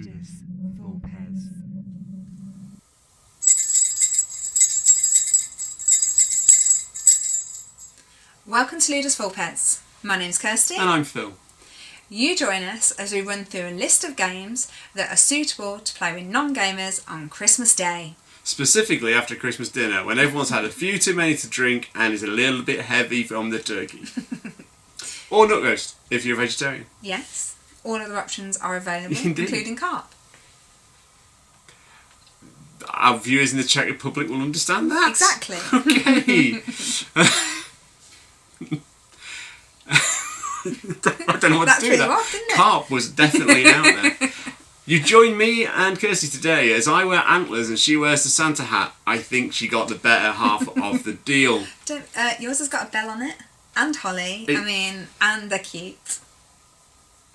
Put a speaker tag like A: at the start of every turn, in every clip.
A: Ludus Vulpes.
B: Welcome to Ludus Vulpes. My name's Kirsty.
C: And I'm Phil.
B: You join us as we run through a list of games that are suitable to play with non-gamers on Christmas Day.
C: Specifically after Christmas dinner, when everyone's had a few too many to drink and is a little bit heavy from the turkey. Or nut roast, if you're a vegetarian.
B: Yes, all other options are available,
C: Indeed.
B: including carp.
C: Our viewers in the Czech Republic will understand that.
B: Exactly.
C: Okay. I don't know what
B: That's
C: to do with
B: really
C: that.
B: rough, didn't it?
C: Carp was definitely out there. You join me and Kirsty today as I wear antlers and she wears the Santa hat. I think she got the better half of the deal.
B: Yours has got a bell on it. And holly. And they're cute.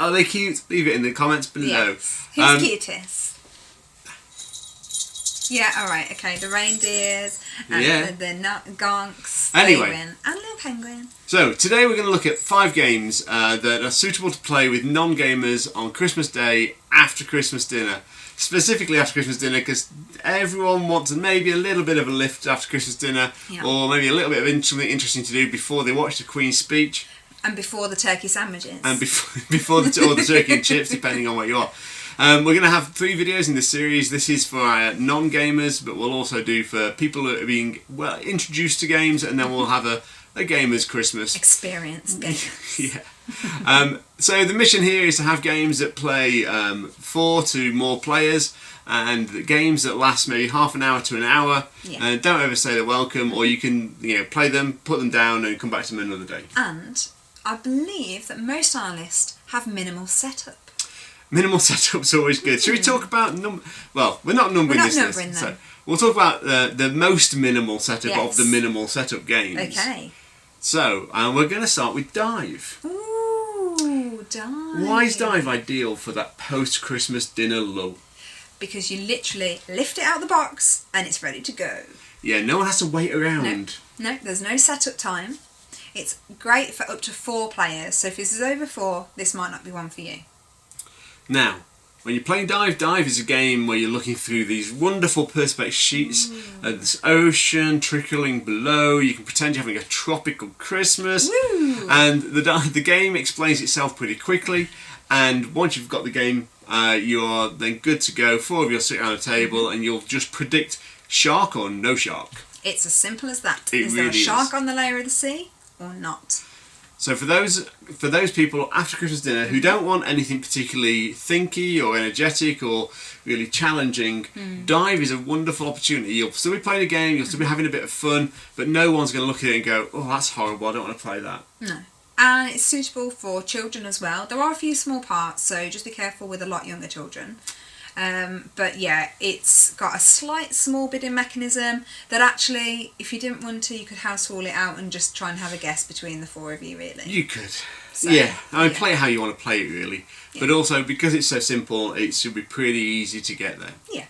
C: Are they cute? Leave it in the comments below.
B: Yes. Who's cutest? Yeah, alright, okay. The reindeers and the gonks,
C: Anyway.
B: Raven, and little penguin.
C: So, today we're going to look at 5 games that are suitable to play with non-gamers on Christmas Day after Christmas dinner. Specifically after Christmas dinner, because everyone wants maybe a little bit of a lift after Christmas dinner, or maybe a little bit of something interesting to do before they watch the Queen's speech.
B: And before the turkey sandwiches.
C: And before the turkey and chips, depending on where you are. We're going to have 3 videos in this series. This is for non-gamers, but we'll also do for people that are being introduced to games, and then we'll have a gamer's Christmas
B: experience games.
C: Yeah. So the mission here is to have games that play 4 to more players, and games that last maybe half an hour to an hour.
B: Yeah.
C: And don't overstay their welcome, or you can play them, put them down, and come back to them another day.
B: And I believe that most on our list have minimal setup.
C: Minimal setup's always good. Should we talk about well, we're not numbering this list. So we'll talk about the most minimal setup of the minimal setup games.
B: Okay.
C: So, we're going to start with Dive.
B: Ooh, Dive.
C: Why is Dive ideal for that post-Christmas dinner lull?
B: Because you literally lift it out of the box and it's ready to go.
C: Yeah, no one has to wait around.
B: No, there's no setup time. It's great for up to 4 players, so if this is over 4, this might not be one for you.
C: Now, when you're playing Dive, Dive is a game where you're looking through these wonderful perspex sheets of this ocean trickling below. You can pretend you're having a tropical Christmas.
B: Woo!
C: And the game explains itself pretty quickly. And once you've got the game, you're then good to go. 4 of you will sit around a table and you'll just predict shark or no shark.
B: It's as simple as that.
C: Is
B: there a shark on the layer of the sea or not? So
C: for those people after Christmas dinner who don't want anything particularly thinky or energetic or really challenging, Dive is a wonderful opportunity. You'll still be playing a game, you'll still be having a bit of fun, but no one's going to look at it and go, oh, that's horrible, I don't want to play that.
B: No. And it's suitable for children as well. There are a few small parts, so just be careful with a lot younger children. But yeah, it's got a slight small bidding mechanism that actually, if you didn't want to, you could house rule it out and just try and have a guess between the 4 of you, really.
C: You could.
B: So,
C: play it how you want to play it, really. Yeah. But also, because it's so simple, it should be pretty easy to get there.
B: Yeah.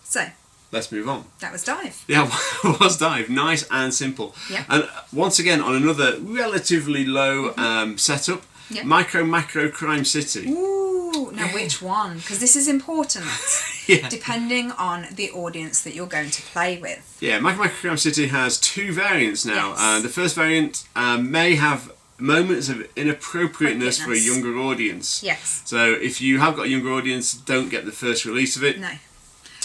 B: So.
C: Let's move on.
B: That was Dive.
C: Yeah, it was Dive. Nice and simple.
B: Yeah.
C: And once again, on another relatively low setup, Macro Crime City.
B: Ooh, now which one? Because this is important. Depending on the audience that you're going to play with.
C: Yeah, Macro Crime City has 2 variants now.
B: Yes.
C: The first variant may have moments of inappropriateness for a younger audience.
B: Yes.
C: So if you have got a younger audience, don't get the first release of it.
B: No.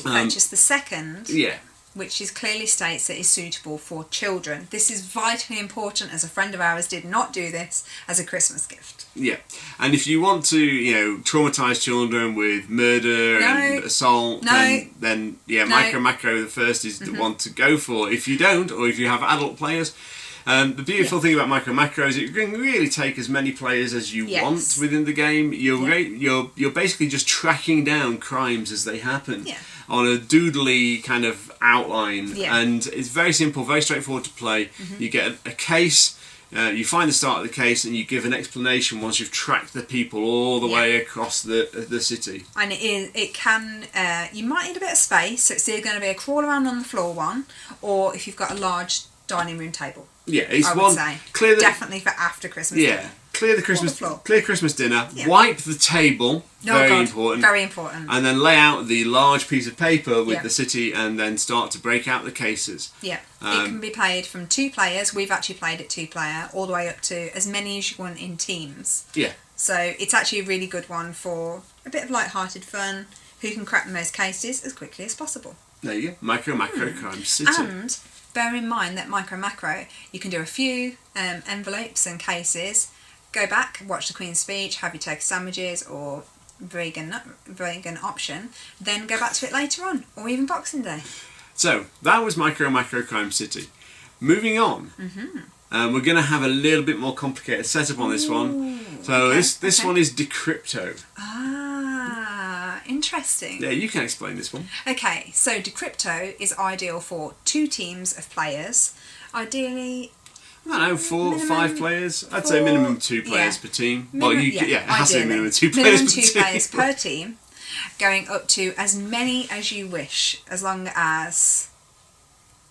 B: Purchase the second.
C: Yeah.
B: Which clearly states that it's suitable for children. This is vitally important, as a friend of ours did not do this as a Christmas gift.
C: Yeah, and if you want to, traumatise children with murder and assault, then Macro the first is the one to go for. If you don't, or if you have adult players, the beautiful thing about Macro is you can really take as many players as you want within the game. You're basically just tracking down crimes as they happen.
B: Yeah.
C: On a doodly kind of outline, and it's very simple, very straightforward to play. You get a case, you find the start of the case, and you give an explanation once you've tracked the people all the way across the city. And
B: you might need a bit of space, so it's either going to be a crawl around on the floor one, or if you've got a large dining room table.
C: Yeah, it's
B: I would say. Definitely for after Christmas.
C: Yeah, clear the Christmas dinner, wipe the table, important.
B: Very important.
C: And then lay out the large piece of paper with the city, and then start to break out the cases.
B: Yeah, it can be played from 2 players. We've actually played it 2-player, all the way up to as many as you want in teams.
C: Yeah.
B: So it's actually a really good one for a bit of light-hearted fun. Who can crack the most cases as quickly as possible.
C: There you go. Micro Macro Crime City.
B: And bear in mind that Micro Macro, you can do a few envelopes and cases, go back, watch the Queen's speech, have your turkey sandwiches or vegan option, then go back to it later on, or even Boxing Day.
C: So that was Micro Macro Crime City. Moving on, we're going to have a little bit more complicated setup on this one. So this one is Decrypto.
B: Interesting.
C: Yeah, you can explain this one.
B: Okay, so Decrypto is ideal for 2 teams of players. Ideally,
C: I don't know, 4 or 5 players. I'd say minimum 2 players per team. It has to be minimum 2 players per team.
B: Minimum 2 players per team, going up to as many as you wish, as long as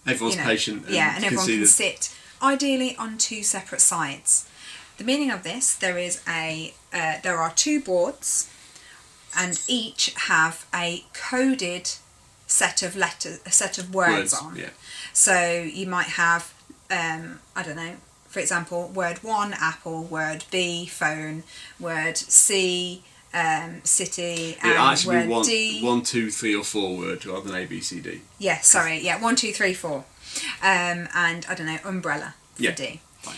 C: everyone's patient.
B: And everyone can sit. Ideally on 2 separate sides. The meaning of this: there are 2 boards, and each have a coded set of words on.
C: Yeah.
B: So you might have, I don't know, for example, word 1, apple, word B, phone, word C, city, and word D.
C: 1, 2, 3 or 4 words rather than A, B, C, D.
B: Yeah, sorry, 1, 2, 3, 4. And I don't know, umbrella for D.
C: Fine.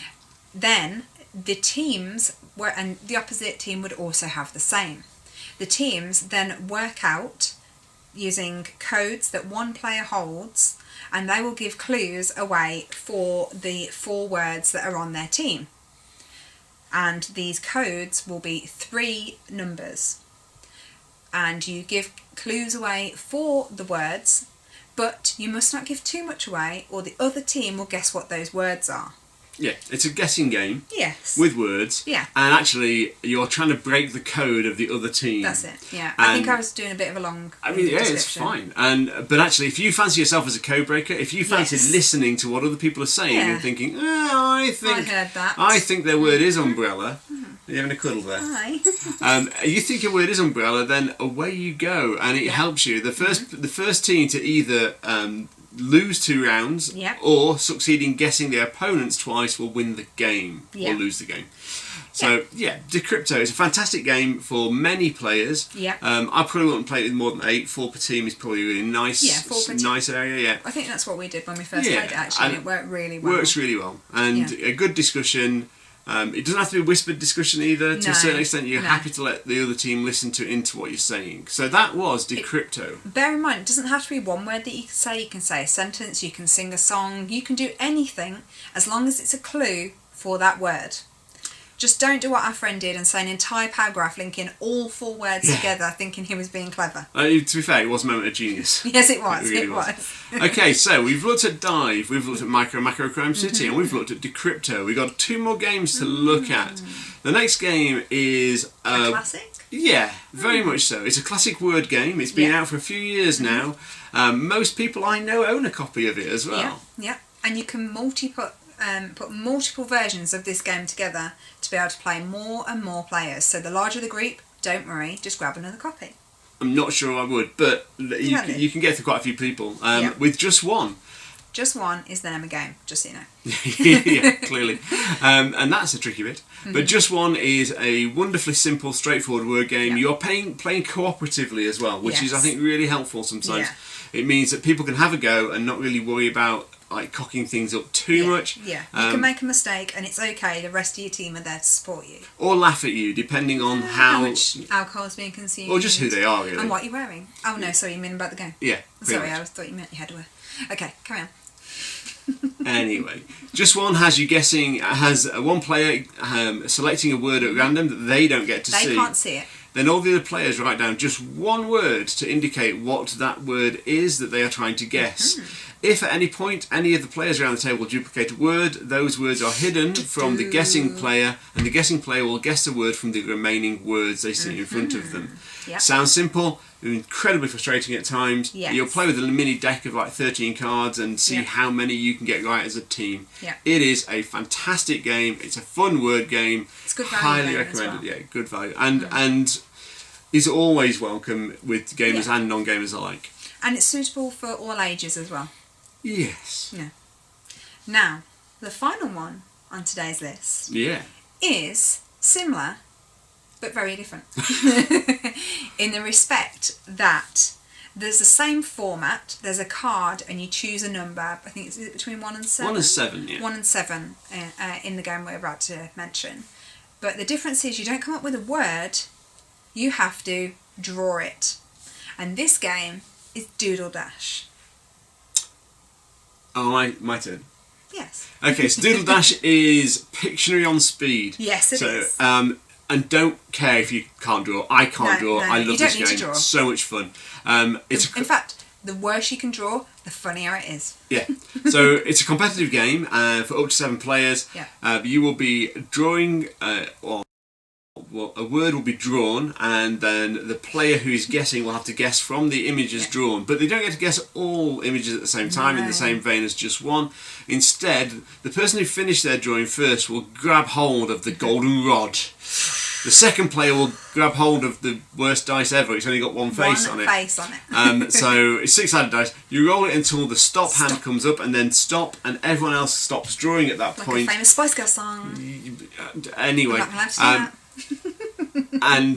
B: Then the teams and the opposite team would also have the same. The teams then work out using codes that one player holds, and they will give clues away for the 4 words that are on their team. And these codes will be 3 numbers. And you give clues away for the words, but you must not give too much away, or the other team will guess what those words are.
C: Yeah, it's a guessing game.
B: Yes.
C: With words.
B: Yeah.
C: And actually, you're trying to break the code of the other team.
B: That's it. Yeah. I think I was doing a bit of a long.
C: It's fine. But actually, if you fancy yourself as a code breaker, if you fancy listening to what other people are saying and thinking, I
B: heard that.
C: I think their word is umbrella. You're having a cuddle there.
B: Hi.
C: You think your word is umbrella, then away you go, and it helps you. The first team to either lose 2 rounds or succeed in guessing their opponents twice will win the game or lose the game. So Decrypto is a fantastic game for many players. I probably wouldn't play it with more than 8. 4 per team is probably really nice. 4 per team. Nice area.
B: I think that's what we did when we first played it actually, and it worked really well.
C: Works really well, and a good discussion. It doesn't have to be a whispered discussion either. To a certain extent, you're happy to let the other team listen into what you're saying. So that was Decrypto.
B: Bear in mind, it doesn't have to be one word that you can say. You can say a sentence, you can sing a song, you can do anything as long as it's a clue for that word. Just don't do what our friend did and say an entire paragraph linking all 4 words together, thinking he was being clever.
C: To be fair, it was a moment of genius.
B: Yes, it was.
C: It really was. Okay, so we've looked at Dive, we've looked at Micro Macro Crime City, and we've looked at Decrypto. We've got 2 more games to look at. The next game is
B: a classic.
C: Yeah, very much so. It's a classic word game. It's been out for a few years now. Most people I know own a copy of it as well.
B: Yeah, and you can put multiple versions of this game together to be able to play more and more players. So the larger the group, don't worry, just grab another copy.
C: I'm not sure I would, but you can get to quite a few people with JustOne.
B: JustOne is the name of the game, just so you know.
C: Yeah, clearly. And that's a tricky bit. But JustOne is a wonderfully simple, straightforward word game. You're playing cooperatively as well, which is, I think, really helpful sometimes. It means that people can have a go and not really worry about cocking things up too much.
B: Yeah, you can make a mistake and it's okay, the rest of your team are there to support you.
C: Or laugh at you, depending on how
B: much alcohol is being consumed.
C: Or just who they are, really.
B: And what you're wearing. Oh no, sorry, you mean about the game?
C: Yeah.
B: Sorry, I thought you meant you had to wear. Okay, carry on.
C: Anyway, JustOne has you guessing, has one player selecting a word at random that they don't get to see.
B: They can't see it.
C: Then all the other players write down just one word to indicate what that word is that they are trying to guess. If at any point any of the players around the table duplicate a word, those words are hidden from the guessing player, and the guessing player will guess the word from the remaining words they see in front of them.
B: Yep.
C: Sounds simple, incredibly frustrating at times.
B: Yes.
C: You'll play with a mini deck of like 13 cards and see
B: Yep.
C: how many you can get right as a team.
B: Yep.
C: It is a fantastic game. It's a fun word game.
B: It's good value.
C: Highly
B: game
C: recommended.
B: as well.
C: Yeah, good value. And is always welcome with gamers
B: Yeah.
C: and non-gamers alike.
B: And it's suitable for all ages as well.
C: Yes.
B: Yeah. Now, the final one on today's list
C: Yeah.
B: is similar but very different in the respect that there's the same format. There's a card and you choose a number. I think it's between 1 and 7.
C: 1 and 7, yeah.
B: 1 and 7 in the game we're about to mention. But the difference is you don't come up with a word, you have to draw it. And this game is Doodle Dash.
C: Oh, my turn.
B: Yes.
C: Okay, so Doodle Dash is Pictionary on speed.
B: Yes, it is.
C: And don't care if you can't draw. I can't draw. I
B: you
C: love
B: don't
C: this
B: need to
C: game.
B: draw.
C: It's so much fun.
B: In fact, the worse you can draw, the funnier it is.
C: Yeah. So it's a competitive game for up to 7 players.
B: Yeah.
C: You will be drawing, well, a word will be drawn, and then the player who is guessing will have to guess from the images drawn. But they don't get to guess all images at the same time in the same vein as just one. Instead, the person who finished their drawing first will grab hold of the golden rod. The second player will grab hold of the worst dice ever. It's only got one face on it. So it's 6-sided dice. You roll it until the stop hand comes up, and then stop, and everyone else stops drawing at that
B: like
C: point.
B: a famous Spice Girls song.
C: Anyway,
B: I'm not allowed to do that.
C: and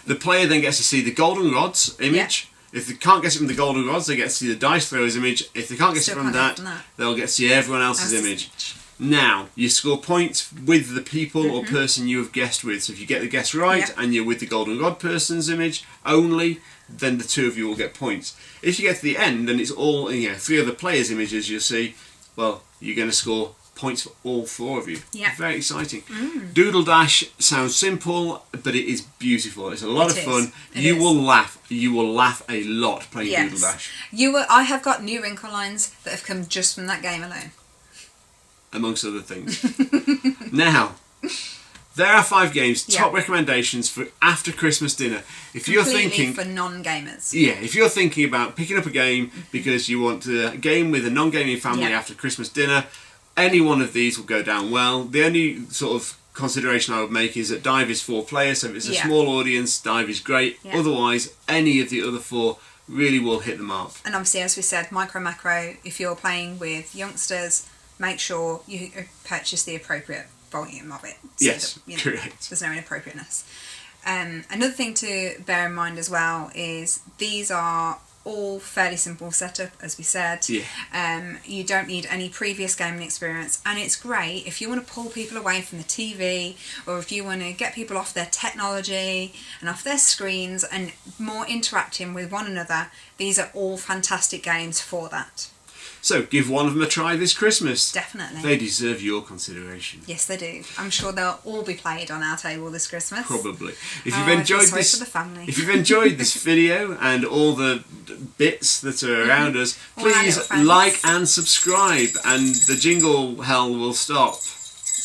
C: the player then gets to see the golden rod's image. If they can't get it from the golden rods, they get to see the dice throwers image. If they can't get it from that, they'll get to see everyone else's image. Now, you score points with the people or person you have guessed with. So if you get the guess right and you're with the golden rod person's image only, then the 2 of you will get points. If you get to the end and it's all 3 other players' images, you'll see, well, you're going to score points for all 4 of you.
B: Yeah.
C: Very exciting. Doodle Dash sounds simple, but it is beautiful. It's a lot of fun. You will laugh. You will laugh a lot playing Doodle Dash.
B: I have got new wrinkle lines that have come just from that game alone.
C: Amongst other things. Now, there are 5 games, top recommendations for after Christmas dinner. If you're thinking
B: for non-gamers.
C: Yeah, if you're thinking about picking up a game because you want to game with a non-gaming family after Christmas dinner, any one of these will go down well. The only sort of consideration I would make is that Dive is 4 players, so if it's a small audience, Dive is great. Otherwise, any of the other 4 really will hit the mark.
B: And obviously, as we said, micro macro, if you're playing with youngsters, make sure you purchase the appropriate volume of it. So
C: Yes,
B: that,
C: correct.
B: There's no inappropriateness. Another thing to bear in mind as well is these are all fairly simple setup, as we said. You don't need any previous gaming experience, and it's great if you want to pull people away from the TV, or if you want to get people off their technology and off their screens and more interacting with one another. These are all fantastic games for that.
C: So give one of them a try this Christmas.
B: Definitely.
C: They deserve your consideration.
B: Yes, they do. I'm sure they'll all be played on our table this Christmas.
C: Probably. If you've enjoyed this,
B: for the family.
C: If you've enjoyed this video and all the bits that are around us, please like and subscribe, and the jingle hell will stop.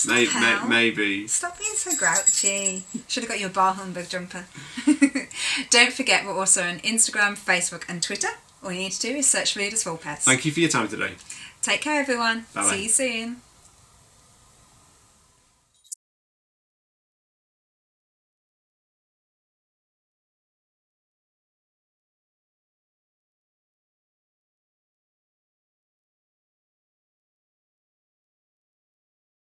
C: Maybe.
B: Stop being so grouchy. Should have got you a bar humbug jumper. Don't forget, we're also on Instagram, Facebook, and Twitter. All you need to do is search for Ludus Vulpes.
C: Thank you for your time today.
B: Take care, everyone.
C: Bye-bye.
B: See you soon.